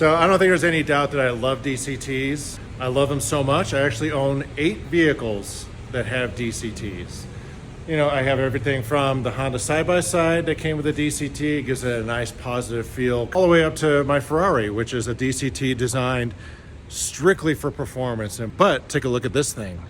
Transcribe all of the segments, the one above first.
So I don't think there's any doubt that I love DCTs. I love them so much. I actually own 8 vehicles that have DCTs. You know, I have everything from the Honda side-by-side that came with a DCT. It gives it a nice positive feel, all the way up to my Ferrari, which is a DCT designed strictly for performance. But take a look at this thing.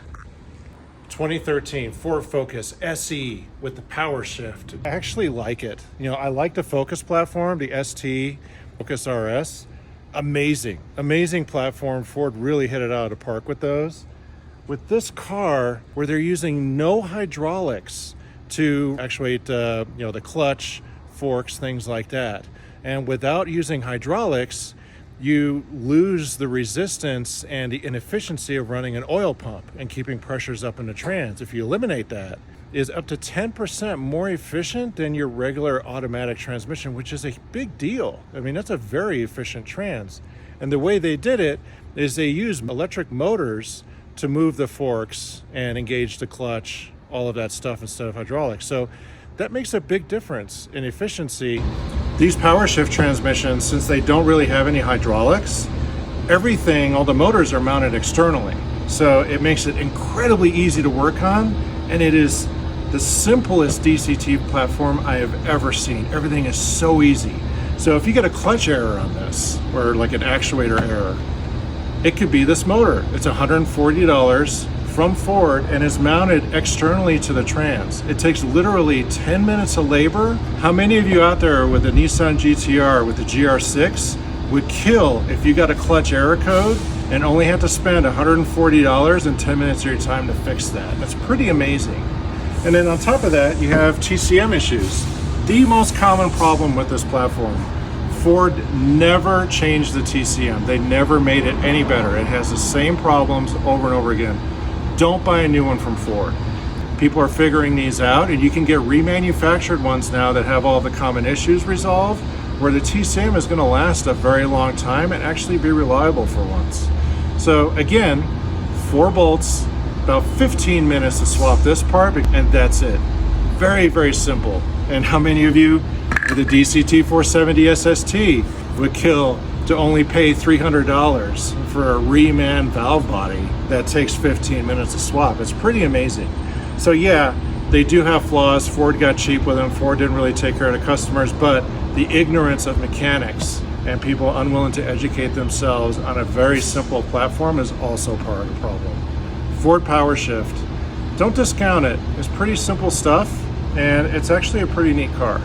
2013 Ford Focus SE with the Powershift. I actually like it. You know, I like the Focus platform, the ST Focus RS. Amazing platform. Ford really hit it out of the park with those. With this car, where they're using no hydraulics to actuate, the clutch, forks, things like that. And without using hydraulics, you lose the resistance and the inefficiency of running an oil pump and keeping pressures up in the trans. If you eliminate that, is up to 10% more efficient than your regular automatic transmission, which is a big deal. I mean, that's a very efficient trans. And the way they did it is they used electric motors to move the forks and engage the clutch, all of that stuff, instead of hydraulics. So that makes a big difference in efficiency. These Powershift transmissions, since they don't really have any hydraulics, everything, all the motors are mounted externally. So it makes it incredibly easy to work on, and it is the simplest DCT platform I have ever seen. Everything is so easy. So if you get a clutch error on this, or like an actuator error, it could be this motor. It's $140 from Ford and is mounted externally to the trans. It takes literally 10 minutes of labor. How many of you out there with a Nissan GTR with the GR6 would kill if you got a clutch error code and only have to spend $140 and 10 minutes of your time to fix that? That's pretty amazing. And then on top of that, you have TCM issues. The most common problem with this platform, Ford never changed the TCM. They never made it any better. It has the same problems over and over again. Don't buy a new one from Ford. People are figuring these out, and you can get remanufactured ones now that have all the common issues resolved, where the TCM is going to last a very long time and actually be reliable for once. So again, 4 bolts, about 15 minutes to swap this part, and that's it. Very simple. And how many of you with a DCT 470 SST would kill to only pay $300 for a reman valve body that takes 15 minutes to swap? It's pretty amazing. So yeah, they do have flaws. Ford got cheap with them. Ford didn't really take care of the customers, but the ignorance of mechanics and people unwilling to educate themselves on a very simple platform is also part of the problem. Ford Powershift, don't discount it. It's pretty simple stuff, and it's actually a pretty neat car.